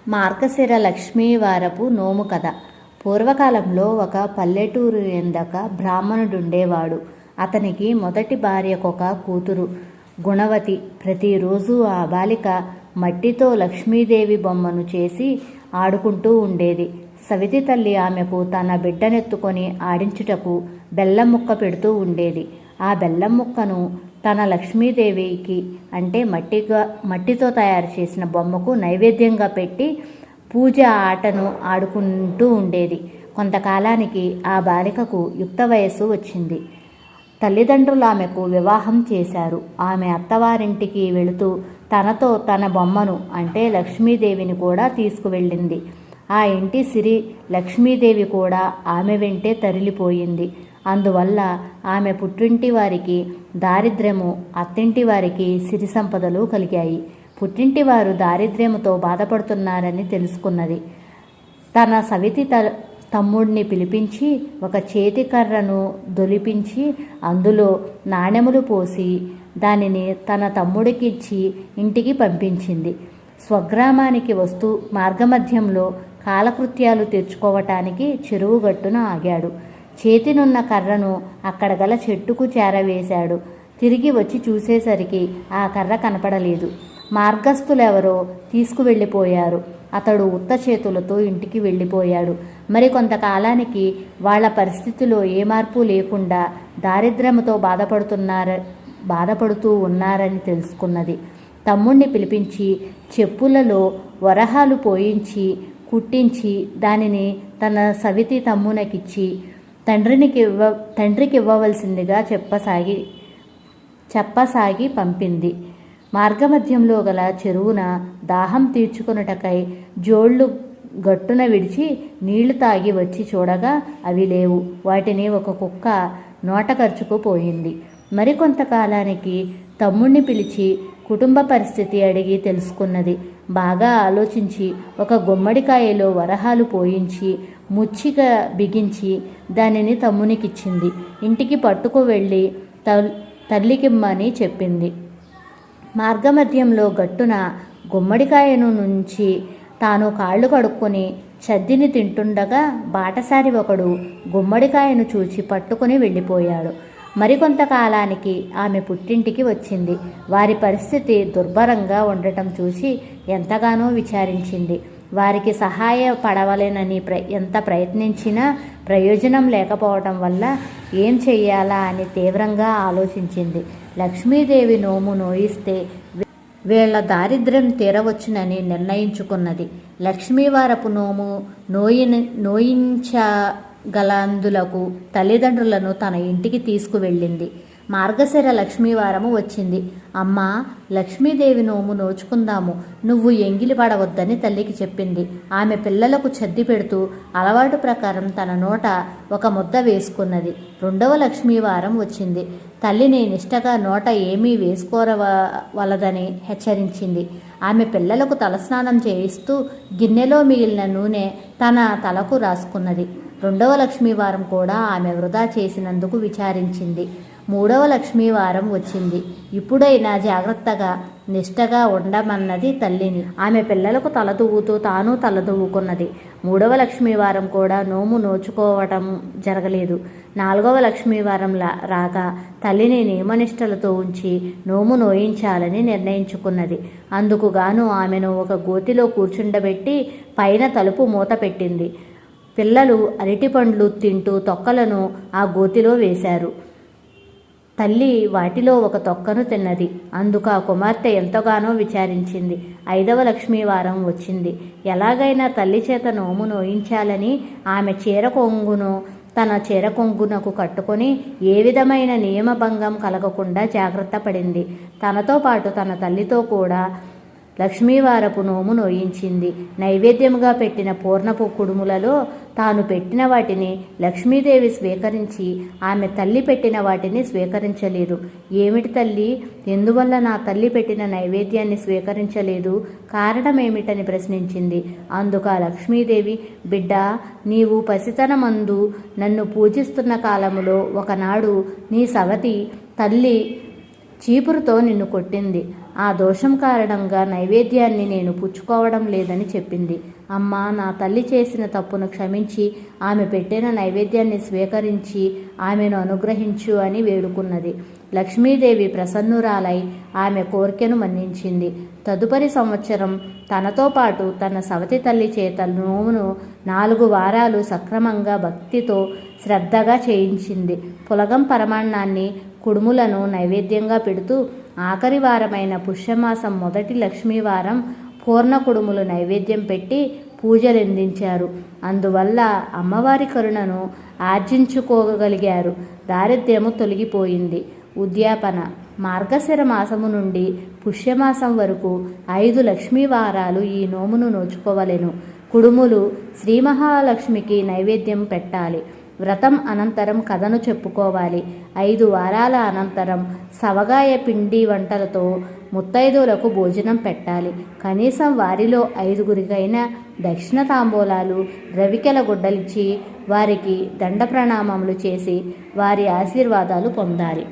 మార్గశిర లక్ష్మీవారపు నోము కథ. పూర్వకాలంలో ఒక పల్లెటూరు ఎందక బ్రాహ్మణుడుండేవాడు. అతనికి మొదటి భార్యకొక కూతురు గుణవతి. ప్రతిరోజు ఆ బాలిక మట్టితో లక్ష్మీదేవి బొమ్మను చేసి ఆడుకుంటూ ఉండేది. సవితి తల్లి ఆమెకు తన బిడ్డనెత్తుకొని ఆడించుటకు బెల్లం ముక్క పెడుతూ ఉండేది. ఆ బెల్లం ముక్కను తన లక్ష్మీదేవికి అంటే మట్టితో తయారు చేసిన బొమ్మకు నైవేద్యంగా పెట్టి పూజ ఆటను ఆడుకుంటూ ఉండేది. కొంతకాలానికి ఆ బాలికకు యుక్త వయస్సు వచ్చింది. తల్లిదండ్రులు ఆమెకు వివాహం చేశారు. ఆమె అత్తవారింటికి వెళుతూ తనతో తన బొమ్మను అంటే లక్ష్మీదేవిని కూడా తీసుకువెళ్ళింది. ఆ ఇంటి సిరి లక్ష్మీదేవి కూడా ఆమె వెంటే తరలిపోయింది. అందువల్ల ఆమె పుట్టింటి వారికి దారిద్ర్యము, అత్తింటి వారికి సిరి సంపదలు కలిగాయి. పుట్టింటి వారు దారిద్ర్యముతో బాధపడుతున్నారని తెలుసుకున్నది. తన సవితి తమ్ముడిని పిలిపించి ఒక చేతి కర్రను దొలిపించి అందులో నాణెములు పోసి దానిని తన తమ్ముడికిచ్చి ఇంటికి పంపించింది. స్వగ్రామానికి వస్తూ మార్గమధ్యంలో కాలకృత్యాలు తెచ్చుకోవటానికి చెరువు గట్టున ఆగాడు. చేతినున్న కర్రను అక్కడ గల చెట్టుకు చేరవేశాడు. తిరిగి వచ్చి చూసేసరికి ఆ కర్ర కనపడలేదు. మార్గస్థులెవరో తీసుకువెళ్ళిపోయారు. అతడు ఉత్త చేతులతో ఇంటికి వెళ్ళిపోయాడు. మరి కొంతకాలానికి వాళ్ళ పరిస్థితిలో ఏ మార్పు లేకుండా దారిద్ర్యముతో బాధపడుతూ ఉన్నారని తెలుసుకున్నది. తమ్ముణ్ణి పిలిపించి చెప్పులలో వరహాలు పోయించి కుట్టించి దానిని తన సవితి తమ్మునకిచ్చి తండ్రికి ఇవ్వవలసిందిగా చెప్పసాగి పంపింది. మార్గమధ్యంలో గల చెరువున దాహం తీర్చుకొనుటకై జోళ్లు గట్టున విడిచి నీళ్లు తాగి వచ్చి చూడగా అవి లేవు. వాటిని ఒక కుక్క నోట కరుచుకుపోయింది. మరికొంతకాలానికి తమ్ముణ్ణి పిలిచి కుటుంబ పరిస్థితి అడిగి తెలుసుకున్నది. బాగా ఆలోచించి ఒక గుమ్మడికాయలో వరహాలు పోయించి ముచ్చిగా బిగించి దానిని తమ్మునికిచ్చింది. ఇంటికి పట్టుకు వెళ్ళి తల్లికిమ్మని చెప్పింది. మార్గమధ్యంలో గట్టున గుమ్మడికాయను నుంచి తాను కాళ్ళు కడుక్కొని చద్దిని తింటుండగా బాటసారి ఒకడు గుమ్మడికాయను చూచి పట్టుకుని వెళ్ళిపోయాడు. మరికొంతకాలానికి ఆమె పుట్టింటికి వచ్చింది. వారి పరిస్థితి దుర్భరంగా ఉండటం చూసి ఎంతగానో విచారించింది. వారికి సహాయపడవలెనని ఎంత ప్రయత్నించినా ప్రయోజనం లేకపోవటం వల్ల ఏం చెయ్యాలా అని తీవ్రంగా ఆలోచించింది. లక్ష్మీదేవి నోము నోయిస్తే వీళ్ల దారిద్ర్యం తీరవచ్చునని నిర్ణయించుకున్నది. లక్ష్మీవారపు నోము నోయించగలందులకు తల్లిదండ్రులను తన ఇంటికి తీసుకువెళ్ళింది. మార్గశిర లక్ష్మీవారము వచ్చింది. అమ్మా, లక్ష్మీదేవి నోము నోచుకుందాము, నువ్వు ఎంగిలి పడవద్దని తల్లికి చెప్పింది. ఆమె పిల్లలకు చద్ది పెడుతూ అలవాటు ప్రకారం తన నోట ఒక ముద్ద వేసుకున్నది. రెండవ లక్ష్మీవారం వచ్చింది. తల్లిని నిష్టగా నోట ఏమీ వేసుకోవలదని హెచ్చరించింది. ఆమె పిల్లలకు తలస్నానం చేయిస్తూ గిన్నెలో మిగిలిన నూనె తన తలకు రాసుకున్నది. రెండవ లక్ష్మీవారం కూడా ఆమె వృధా చేసినందుకు విచారించింది. మూడవ లక్ష్మీవారం వచ్చింది. ఇప్పుడైనా జాగ్రత్తగా నిష్టగా ఉండమన్నది తల్లిని. ఆమె పిల్లలకు తలదువ్వుతూ తాను తలదువ్వుకున్నది. మూడవ లక్ష్మీవారం కూడా నోము నోచుకోవటం జరగలేదు. నాలుగవ లక్ష్మీవారం రాగా తల్లిని నియమనిష్టలతో ఉంచి నోము నోయించాలని నిర్ణయించుకున్నది. అందుకుగాను ఆమెను ఒక గోతిలో కూర్చుండబెట్టి పైన తలుపు మూత పెట్టింది. పిల్లలు అరటిపండ్లు తింటూ తొక్కలను ఆ గోతిలో వేశారు. తల్లి వాటిలో ఒక తొక్కను తిన్నది. అందుకు ఆ కుమార్తె ఎంతగానో విచారించింది. ఐదవ లక్ష్మీవారం వచ్చింది. ఎలాగైనా తల్లి చేత నోము నోయించాలని ఆమె చీర కొంగును తన చీర కొంగునకు కట్టుకొని ఏ విధమైన నియమభంగం కలగకుండా జాగ్రత్త పడింది. తనతో పాటు తన తల్లితో కూడా లక్ష్మీవారపు నోము నోయించింది. నైవేద్యముగా పెట్టిన పూర్ణపు కుడుములలో తాను పెట్టిన వాటిని లక్ష్మీదేవి స్వీకరించి ఆమె తల్లి పెట్టిన వాటిని స్వీకరించలేదు. ఏమిటి తల్లి, ఎందువల్ల నా తల్లి పెట్టిన నైవేద్యాన్ని స్వీకరించలేదు? కారణమేమిటని ప్రశ్నించింది. అందుకు ఆ లక్ష్మీదేవి, బిడ్డ, నీవు పసితనమందు నన్ను పూజిస్తున్న కాలములో ఒకనాడు నీ సవతి తల్లి చీపురుతో నిన్ను కొట్టింది. ఆ దోషం కారణంగా నైవేద్యాన్ని నేను పుచ్చుకోవడం లేదని చెప్పింది. అమ్మా, నా తల్లి చేసిన తప్పును క్షమించి ఆమె పెట్టిన నైవేద్యాన్ని స్వీకరించి ఆమెను అనుగ్రహించు అని వేడుకున్నది. లక్ష్మీదేవి ప్రసన్నురాలై ఆమె కోరికను మన్నించింది. తదుపరి సంవత్సరం తనతో పాటు తన సవతి తల్లి చేత నోమును 4 వారాలు సక్రమంగా భక్తితో శ్రద్ధగా చేయించింది. పులగం పరమాన్నాన్ని, కుడుములను నైవేద్యంగా పెడుతూ ఆఖరి వారమైన పుష్యమాసం మొదటి లక్ష్మీవారం పూర్ణ కుడుములు నైవేద్యం పెట్టి పూజలందించారు. అందువల్ల అమ్మవారి కరుణను ఆర్జించుకోగలిగారు. దారిద్ర్యము తొలగిపోయింది. ఉద్యాపన. మార్గశిర మాసము నుండి పుష్యమాసం వరకు 5 లక్ష్మీవారాలు ఈ నోమును నోచుకోవలెను. కుడుములు శ్రీ మహాలక్ష్మికి నైవేద్యం పెట్టాలి. వ్రతం అనంతరం కథను చెప్పుకోవాలి. 5 వారాల అనంతరం సవగాయ పిండి వంటలతో ముత్తైదువులకు భోజనం పెట్టాలి. కనీసం వారిలో 5గురికైనా దక్షిణ తాంబూలాలు, రవికెల గుడ్డలిచ్చి వారికి దండ ప్రణామములు చేసి వారి ఆశీర్వాదాలు పొందాలి.